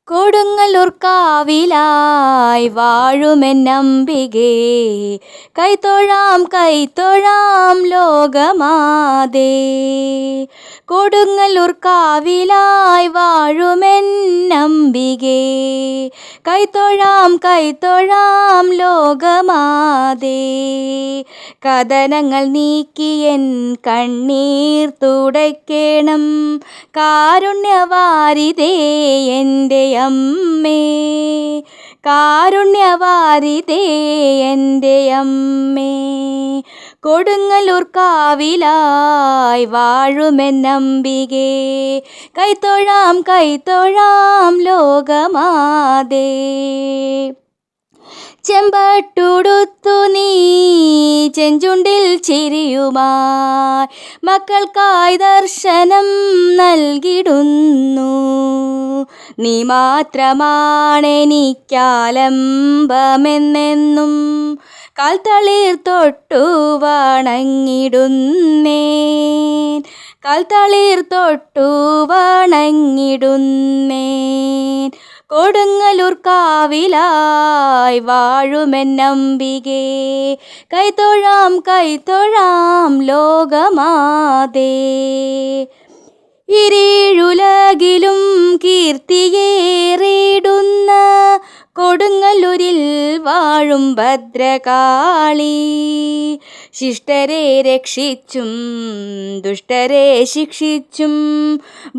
കൊടുങ്ങല്ലൂർ കാവിലായി വാഴുമെന്നംബികേ, കൈത്തൊഴാം കൈത്തൊഴാം ലോകമാതേ. കൊടുങ്ങല്ലൂർ കാവിലായി വാഴുമെന്നംബികേ, കൈത്തൊഴാം കൈത്തൊഴാം ലോകമാതേ. കഥനങ്ങൾ നീക്കിയൻ കണ്ണീർ തുടയ്ക്കേണം, കാരുണ്യവാരിതേ എൻ്റെ അമ്മേ. കാരുണ്യവാരിതേ എൻ്റെ അമ്മേ. കൊടുങ്ങല്ലൂർ കാവിലായി വാഴുമെന്നംബികേ, കൈത്തൊഴാം കൈത്തൊഴാം ലോകമാതേ. ചെമ്പട്ടുടുത്തു നീ ചെഞ്ചുണ്ടിൽ ചിരിയുമായി മക്കൾക്കായി ദർശനം നൽകിടുന്നു. നീ മാത്രമാണെനിക്കാലംബമെന്നെന്നും കാൽത്തളിർ തൊട്ടു വണങ്ങിടുന്നേൻ. കാൽത്തളിർ തൊട്ടു വണങ്ങിടുന്നേൻ. കൊടുങ്ങല്ലൂർ കാവിലായി വാഴുമെന്നംബികേ, കൈത്തൊഴാം കൈത്തൊഴാം ലോകമാതേ. ഇരേഴുലകിലും കീർത്തിയേറിടുന്ന കൊടുങ്ങല്ലൂരിൽ വാഴും ഭദ്രകാളി, ശിഷ്ടരെ രക്ഷിച്ചും ദുഷ്ടരെ ശിക്ഷിച്ചും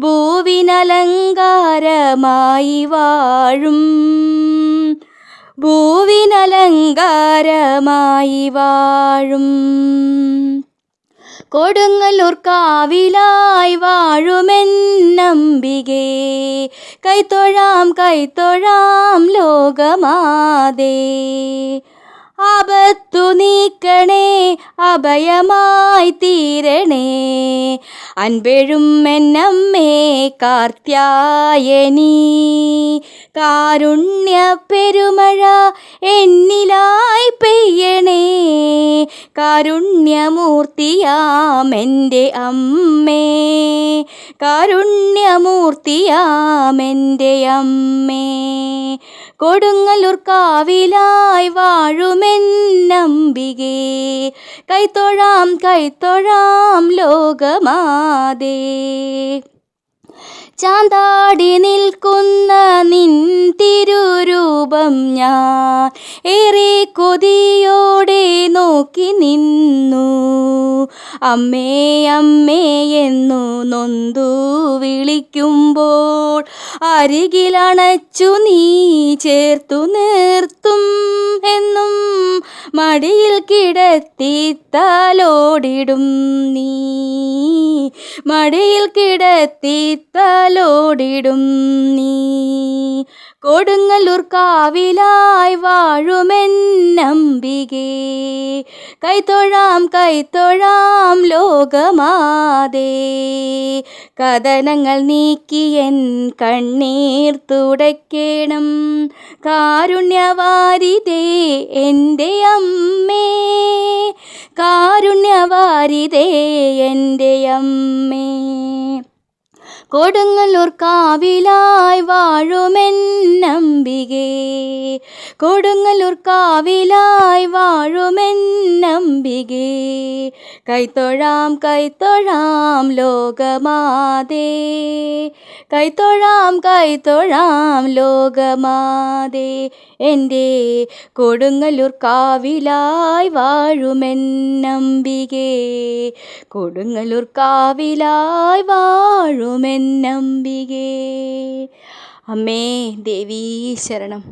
ഭൂവിനലങ്കാരമായി വാഴും. ഭൂവിനലങ്കാരമായി വാഴും. കൊടുങ്ങല്ലൂർ കാവിലായി വാഴുമെന്നംബികേ, കൈത്തൊഴാം കൈത്തൊഴാം ലോകമാതേ. ആപത്തു നീക്കണേ, അഭയമായി തീരണേ, അൻപെഴും എന്നമ്മേ കാർത്യായനി. കാരുണ്യ പെരുമഴ എന്നിലായി പെയ്യണേ, കാരുണ്യമൂർത്തിയാം എൻ്റെ അമ്മേ. കാരുണ്യമൂർത്തിയാം എൻ്റെ അമ്മേ. കൊടുങ്ങല്ലൂർ കാവിലായി വാഴുമെന്നംബികേ, കൈത്തൊഴാം കൈത്തൊഴാം ലോകമാതേ. ചാന്താടി നിൽക്കുന്ന നിൻ തിരുരൂപം ഞാൻ ഏറെ കൊതിയോടെ നോക്കി നിന്നു. അമ്മേ അമ്മേ എന്നു നൊന്തു വിളിക്കുമ്പോൾ അരികിലണച്ചു നീ ചേർത്തു നിർത്തും എന്നും. മടിയിൽ കിടത്തി തലോടിടും നീ. മടിയിൽ കിടത്തി തലോടിടും നീ. കൊടുങ്ങല്ലൂർ കാവിലായി വാഴുമെന്നംബികേ, കൈത്തൊഴാം കൈത്തൊഴാം ലോകമാതേ. കഥനങ്ങൾ നീക്കിയൻ കണ്ണീർ തുടയ്ക്കേണം, കാരുണ്യവാരിതേ എൻ്റെ അമ്മേ. കാരുണ്യവാരിതേ എൻ്റെ അമ്മേ. കൊടുങ്ങല്ലൂർ കാവിലായി വാഴുമെന്നംബികേ, കൊടുങ്ങല്ലൂർ കാവിലായി വാഴുമെന്നംബികേ. കൈത്തൊഴാം കൈത്തൊഴാം ലോകമാതേ. കൈത്തൊഴാം കൈത്തൊഴാം ലോകമാതേ. എൻ്റെ കൊടുങ്ങല്ലൂർ കാവിലായി വാഴുമെന്നംബികേ, കൊടുങ്ങല്ലൂർ കാവിലായി വാഴുമെന്നംബികേ. അമ്മേ ദേവീ ശരണം.